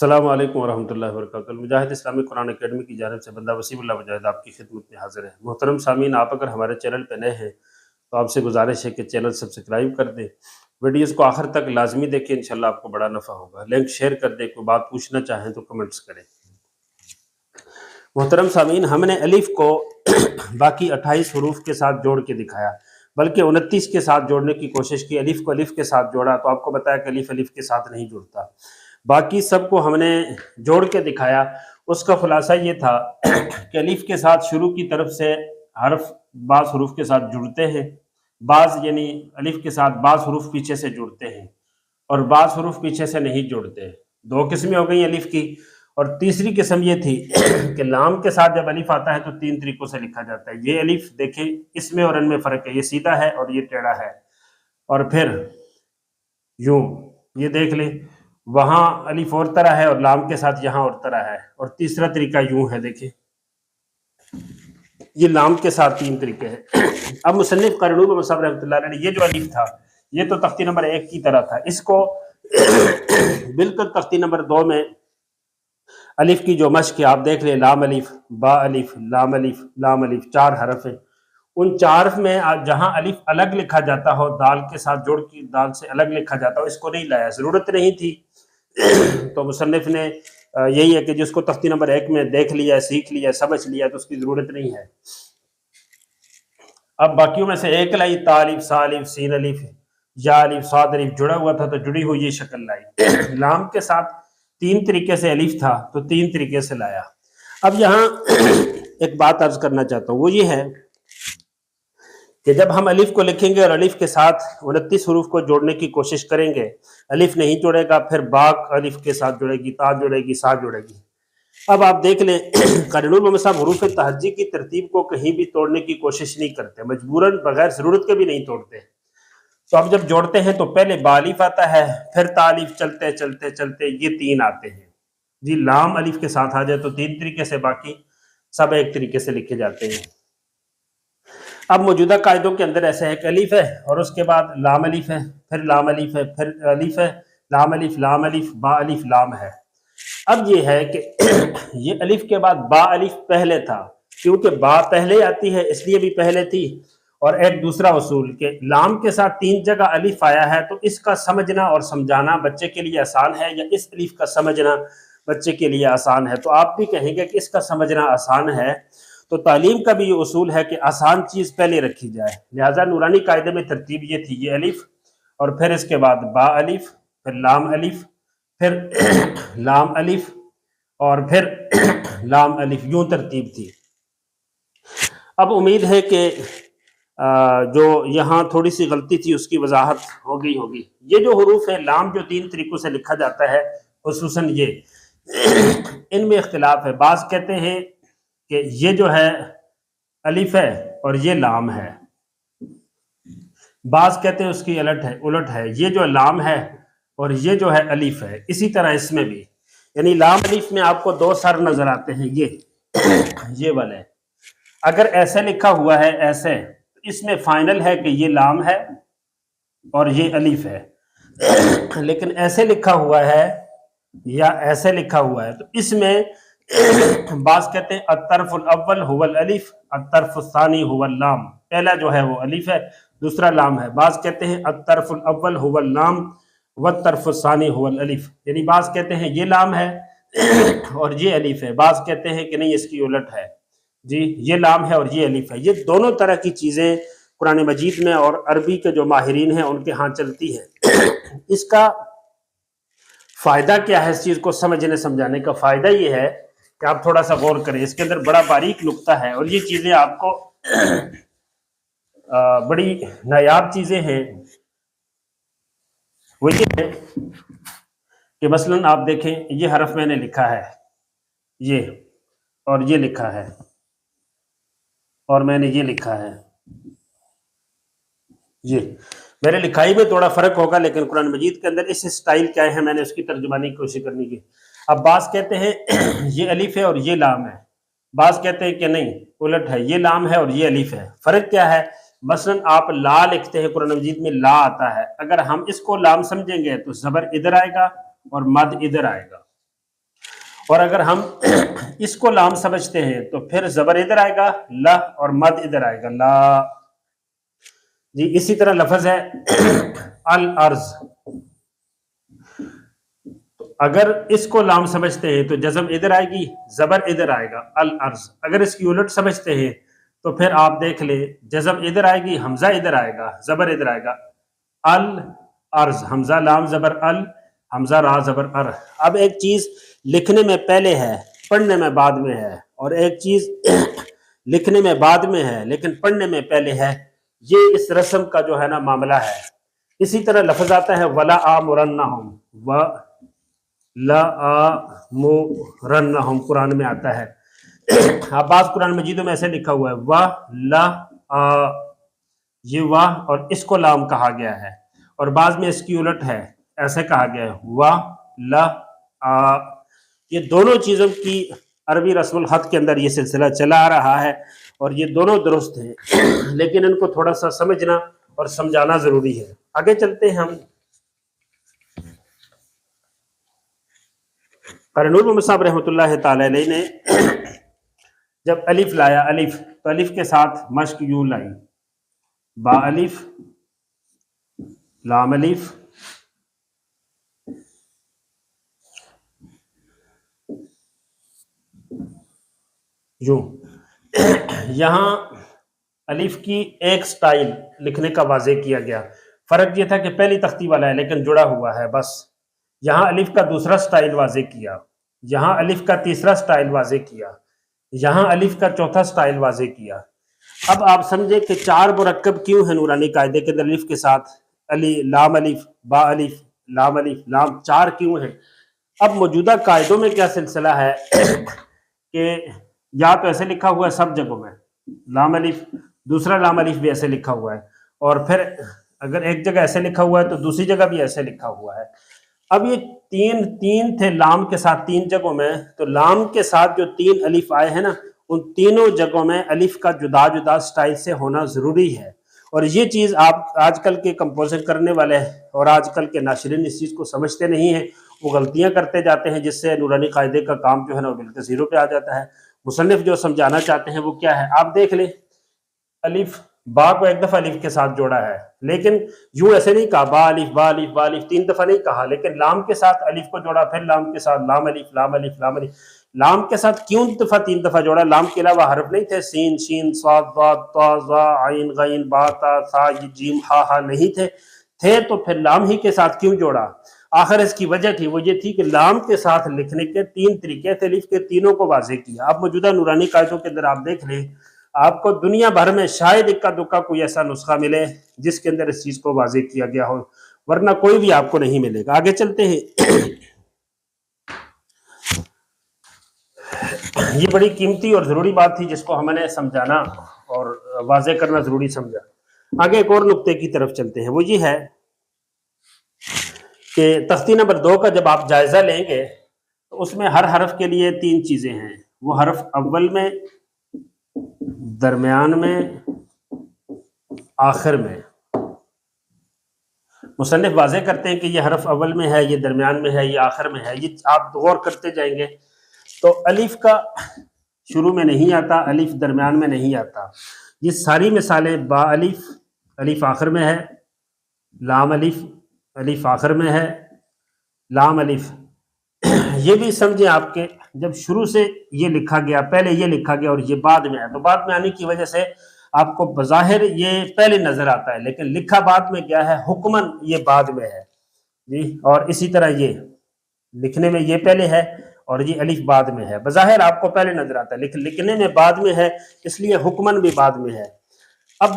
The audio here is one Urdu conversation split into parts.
السلام علیکم ورحمۃ اللہ وبرکاتہ۔ مجاہد اسلامی قرآن اکیڈمی کی جانب سے بندہ وسیم اللہ مجاہد آپ کی خدمت میں حاضر ہے۔ محترم سامعین، آپ اگر ہمارے چینل پہ نئے ہیں تو آپ سے گزارش ہے کہ چینل سبسکرائب کر دیں، ویڈیوز کو آخر تک لازمی دیکھیں، انشاءاللہ آپ کو بڑا نفع ہوگا۔ لنک شیئر کر دیں، کوئی بات پوچھنا چاہیں تو کمنٹس کریں۔ محترم سامعین، ہم نے الف کو باقی 28 حروف کے ساتھ جوڑ کے دکھایا، بلکہ 29 کے ساتھ جوڑنے کی کوشش کی۔ الف کو الف کے ساتھ جوڑا تو آپ کو بتایا کہ الف الف کے ساتھ نہیں جڑتا، باقی سب کو ہم نے جوڑ کے دکھایا۔ اس کا خلاصہ یہ تھا کہ الف کے ساتھ شروع کی طرف سے حرف بعض حروف کے ساتھ جڑتے ہیں، بعض یعنی الف کے ساتھ بعض حروف پیچھے سے جڑتے ہیں اور بعض حروف پیچھے سے نہیں جڑتے۔ دو قسمیں ہو گئی الف کی، اور تیسری قسم یہ تھی کہ لام کے ساتھ جب الف آتا ہے تو 3 طریقوں سے لکھا جاتا ہے۔ یہ الف دیکھیں، اس میں اور ان میں فرق ہے، یہ سیدھا ہے اور یہ ٹیڑھا ہے، اور پھر یوں یہ دیکھ لیں، وہاں الف اور طرح ہے اور لام کے ساتھ یہاں اور طرح ہے، اور تیسرا طریقہ یوں ہے، دیکھیں یہ لام کے ساتھ 3 طریقے ہیں۔ اب مصنف قاری نور محمد صاحب رحمۃ اللہ علیہ نے یہ جو الف تھا یہ تو تختی نمبر 1 کی طرح تھا، اس کو بالکل تختی نمبر 2 میں الف کی جو مشق ہے آپ دیکھ لیں، لام الف با الف لام الف لام الف، 4 حرف ہیں۔ ان 4 میں جہاں الف الگ لکھا جاتا ہو، دال کے ساتھ جوڑ کے دال سے الگ لکھا جاتا ہو، اس کو نہیں لایا، ضرورت نہیں تھی۔ تو مصنف نے یہی ہے کہ جس کو تختی نمبر 1 میں دیکھ لیا، سیکھ لیا، سمجھ لیا تو اس کی ضرورت نہیں ہے۔ اب باقیوں میں سے ایک لائی، تا الف سا الف سین الف یا الف صاد الف جڑا ہوا تھا تو جڑی ہوئی یہ شکل لائی۔ لام کے ساتھ 3 طریقے سے الف تھا تو 3 طریقے سے لایا۔ اب یہاں ایک بات عرض کرنا چاہتا ہوں، وہ یہ ہے کہ جب ہم الف کو لکھیں گے اور الف کے ساتھ 29 حروف کو جوڑنے کی کوشش کریں گے، الف نہیں جڑے گا، پھر با الف کے ساتھ جڑے گی، تا جڑے گی، سا جڑے گی۔ اب آپ دیکھ لیں، قاری نور محمد صاحب حروف تہجی کی ترتیب کو کہیں بھی توڑنے کی کوشش نہیں کرتے، مجبوراً بغیر ضرورت کے بھی نہیں توڑتے۔ تو اب جب جوڑتے ہیں تو پہلے با الف آتا ہے، پھر تا الف، چلتے چلتے چلتے یہ 3 آتے ہیں جی۔ لام الف کے ساتھ آ جائے تو 3 طریقے سے، باقی سب ایک طریقے سے لکھے جاتے ہیں۔ اب موجودہ قاعدوں کے اندر ایسا ہے کہ الف ہے اور اس کے بعد لام الف ہے، پھر لام الف ہے، پھر الف ہے، لام الف، لام الف، با الف، لام ہے۔ اب یہ ہے کہ یہ الف کے بعد با الف پہلے تھا، کیونکہ با پہلے آتی ہے اس لیے بھی پہلے تھی، اور ایک دوسرا اصول کہ لام کے ساتھ 3 جگہ الف آیا ہے تو اس کا سمجھنا اور سمجھانا بچے کے لیے آسان ہے، یا اس الف کا سمجھنا بچے کے لیے آسان ہے؟ تو آپ بھی کہیں گے کہ اس کا سمجھنا آسان ہے، تو تعلیم کا بھی یہ اصول ہے کہ آسان چیز پہلے رکھی جائے، لہٰذا نورانی قاعدے میں ترتیب یہ تھی، یہ الف اور پھر اس کے بعد با الف، پھر لام الف، پھر لام الف، اور پھر لام الف، یوں ترتیب تھی۔ اب امید ہے کہ جو یہاں تھوڑی سی غلطی تھی اس کی وضاحت ہو گئی ہوگی۔ یہ جو حروف ہے لام جو 3 طریقوں سے لکھا جاتا ہے، خصوصاً یہ ان میں اختلاف ہے۔ بعض کہتے ہیں کہ یہ جو ہے الف ہے اور یہ لام ہے، بعض کہتے ہیں اس کی الٹ ہے، یہ جو لام ہے اور یہ جو ہے الف ہے۔ اسی طرح اس میں بھی، یعنی لام الف میں آپ کو 2 سر نظر آتے ہیں، یہ والے اگر ایسے لکھا ہوا ہے ایسے، تو اس میں فائنل ہے کہ یہ لام ہے اور یہ الف ہے، لیکن ایسے لکھا ہوا ہے یا ایسے لکھا ہوا ہے تو اس میں بعض کہتے ہیں الطرف الاول هو الالف، الطرف الثانی هو اللام، پہلا جو ہے وہ الف ہے، دوسرا لام ہے۔ بعض کہتے ہیں الطرف الاول هو اللام والطرف الثانی هو الالف، یعنی بعض کہتے ہیں یہ لام ہے اور یہ الف ہے، بعض کہتے ہیں کہ نہیں اس کی الٹ ہے جی، یہ لام ہے اور یہ الف ہے۔ یہ دونوں طرح کی چیزیں قرآن مجید میں اور عربی کے جو ماہرین ہیں ان کے ہاں چلتی ہیں۔ اس کا فائدہ کیا ہے؟ اس چیز کو سمجھنے سمجھانے کا فائدہ یہ ہے کہ آپ تھوڑا سا غور کریں، اس کے اندر بڑا باریک نقطہ ہے، اور یہ چیزیں آپ کو بڑی نایاب چیزیں ہیں۔ وہ یہ ہے کہ مثلاً آپ دیکھیں، یہ حرف میں نے لکھا ہے، یہ اور یہ لکھا ہے، اور میں نے یہ لکھا ہے، یہ میرے لکھائی میں تھوڑا فرق ہوگا، لیکن قرآن مجید کے اندر اس سٹائل کیا ہے میں نے اس کی ترجمانی کی کوشش کرنے کی۔ اب بعض کہتے ہیں یہ الف ہے اور یہ لام ہے، بعض کہتے ہیں کہ نہیں الٹ ہے، یہ لام ہے اور یہ الف ہے۔ فرق کیا ہے؟ مثلا آپ لا لکھتے ہیں، قرآن مجید میں لا آتا ہے، اگر ہم اس کو لام سمجھیں گے تو زبر ادھر آئے گا اور مد ادھر آئے گا، اور اگر ہم اس کو لام سمجھتے ہیں تو پھر زبر ادھر آئے گا لا اور مد ادھر آئے گا لا جی. اسی طرح لفظ ہے الارض، اگر اس کو لام سمجھتے ہیں تو جزم ادھر آئے گی زبر ادھر آئے گا الارض. اگر اس کی الٹ سمجھتے ہیں تو پھر آپ دیکھ لیں جزم ادھر آئے گی حمزہ ادھر آئے گا زبر ادھر آئے گا الارض. حمزہ لام زبر ال، حمزہ را زبر ار. اب ایک چیز لکھنے میں پہلے ہے پڑھنے میں بعد میں ہے، اور ایک چیز لکھنے میں بعد میں ہے لیکن پڑھنے میں پہلے ہے، یہ اس رسم کا جو ہے نا معاملہ ہے. اسی طرح لفظ آتا ہے ولا آمرنہم، ولا آمرنہم قرآن میں آتا ہے. اب بعض قرآن مجیدوں میں ایسے لکھا ہوا ہے ولا یہ واہ اور اس کو لام کہا گیا ہے، اور بعض میں اس کی الٹ ہے ایسے کہا گیا ہے ولا. یہ دونوں چیزوں کی عربی رسم الخط کے اندر یہ سلسلہ چلا آ رہا ہے اور یہ دونوں درست ہیں، لیکن ان کو تھوڑا سا سمجھنا اور سمجھانا ضروری ہے. آگے چلتے ہیں ہم. قاری نور محمد صاحب رحمۃ اللہ تعالی علیہ نے جب الف لایا الف تو الف کے ساتھ مشق یوں لائی با الف لام الف یوں. یہاں الف کی ایک سٹائل لکھنے کا واضح کیا گیا. فرق یہ تھا کہ پہلی تختی والا ہے لیکن جڑا ہوا ہے بس. یہاں الف کا دوسرا سٹائل واضح کیا، یہاں الف کا تیسرا سٹائل واضح کیا، یہاں الف کا چوتھا سٹائل واضح کیا. اب آپ سمجھے کہ چار مرکب کیوں ہیں نورانی قاعدے کے اندر الف کے ساتھ لام الف با الف لام الف لام چار کیوں ہیں. اب موجودہ قاعدوں میں کیا سلسلہ ہے کہ یا تو ایسے لکھا ہوا ہے سب جگہوں میں لام الف، دوسرا لام الف بھی ایسے لکھا ہوا ہے، اور پھر اگر ایک جگہ ایسے لکھا ہوا ہے تو دوسری جگہ بھی ایسے لکھا ہوا ہے. اب یہ تین تھے لام کے ساتھ تین جگہوں میں، تو لام کے ساتھ جو تین الف آئے ہیں نا ان تینوں جگہوں میں الف کا جدا جدا سٹائل سے ہونا ضروری ہے. اور یہ چیز آپ آج کل کے کمپوزنگ کرنے والے اور آج کل کے ناشرین اس چیز کو سمجھتے نہیں ہیں، وہ غلطیاں کرتے جاتے ہیں جس سے نورانی قاعدے کا کام جو ہے نا وہ بالکل زیرو پہ آ جاتا ہے. مصنف جو سمجھانا چاہتے ہیں وہ کیا ہے، آپ دیکھ لیں الف با کو ایک دفعہ الف کے ساتھ جوڑا ہے، لیکن یوں ایسے نہیں کہا با الف با الف با الف تین دفعہ نہیں کہا، لیکن لام کے ساتھ الف کو جوڑا، پھر لام کے ساتھ لام الف لام الف لام الف. لام کے ساتھ کیوں تین دفعہ جوڑا؟ لام کے علاوہ حرف نہیں تھے، سین شین صاد ضاد طا ظا عین غین با تا ثا جیم ہا نہیں تھے تو پھر لام ہی کے ساتھ کیوں جوڑا؟ آخر اس کی وجہ تھی وہ یہ تھی کہ لام کے ساتھ لکھنے کے تین طریقے تھے، الف کے تینوں کو واضح کیا. اب موجودہ نورانی قاعدوں کے اندر آپ دیکھ لیں، آپ کو دنیا بھر میں شاید اکا دکا کوئی ایسا نسخہ ملے جس کے اندر اس چیز کو واضح کیا گیا ہو، ورنہ کوئی بھی آپ کو نہیں ملے گا. آگے چلتے ہیں. یہ بڑی قیمتی اور ضروری بات تھی جس کو ہم نے سمجھانا اور واضح کرنا ضروری سمجھا. آگے ایک اور نقطے کی طرف چلتے ہیں، وہ یہ ہے کہ تختی نمبر 2 کا جب آپ جائزہ لیں گے تو اس میں ہر حرف کے لیے تین چیزیں ہیں. وہ حرف اول میں، درمیان میں، آخر میں. مصنف واضح کرتے ہیں کہ یہ حرف اول میں ہے، یہ درمیان میں ہے، یہ آخر میں ہے. یہ آپ غور کرتے جائیں گے تو الف کا شروع میں نہیں آتا، الف درمیان میں نہیں آتا. یہ ساری مثالیں با الف الف آخر میں ہے، لام الف الف آخر میں ہے، لام الف. یہ بھی سمجھیں آپ کے جب شروع سے یہ لکھا گیا، پہلے یہ لکھا گیا اور یہ بعد میں آیا، تو بعد میں آنے کی وجہ سے آپ کو بظاہر یہ پہلے نظر آتا ہے، لیکن لکھا بعد میں کیا ہے، حکماً یہ بعد میں ہے جی. اور اسی طرح یہ لکھنے میں یہ پہلے ہے اور یہ الف بعد میں ہے. بظاہر آپ کو پہلے نظر آتا ہے لیکن لکھنے میں بعد میں ہے، اس لیے حکماً بھی بعد میں ہے. اب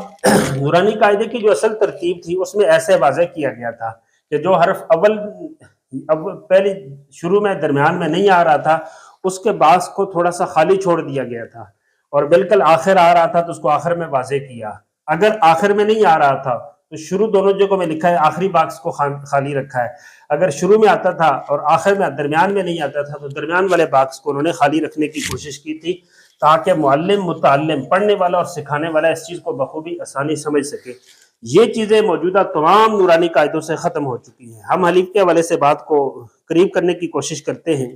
نورانی قاعدے کی جو اصل ترتیب تھی اس میں ایسے واضح کیا گیا تھا کہ جو حرف اول پہلے شروع میں درمیان میں نہیں آ رہا تھا اس کے بعض کو تھوڑا سا خالی چھوڑ دیا گیا تھا، اور بالکل آخر آ رہا تھا تو اس کو آخر میں واضح کیا. اگر آخر میں نہیں آ رہا تھا تو شروع دونوں جگہوں میں لکھا ہے، آخری باکس کو خالی رکھا ہے. اگر شروع میں آتا تھا اور آخر میں درمیان میں نہیں آتا تھا تو درمیان والے باکس کو انہوں نے خالی رکھنے کی کوشش کی تھی تاکہ معلم متعلم پڑھنے والا اور سکھانے والا اس چیز کو بخوبی آسانی سمجھ سکے. یہ چیزیں موجودہ تمام نورانی قاعدوں سے ختم ہو چکی ہیں. ہم حلیف کے حوالے سے بات کو قریب کرنے کی کوشش کرتے ہیں.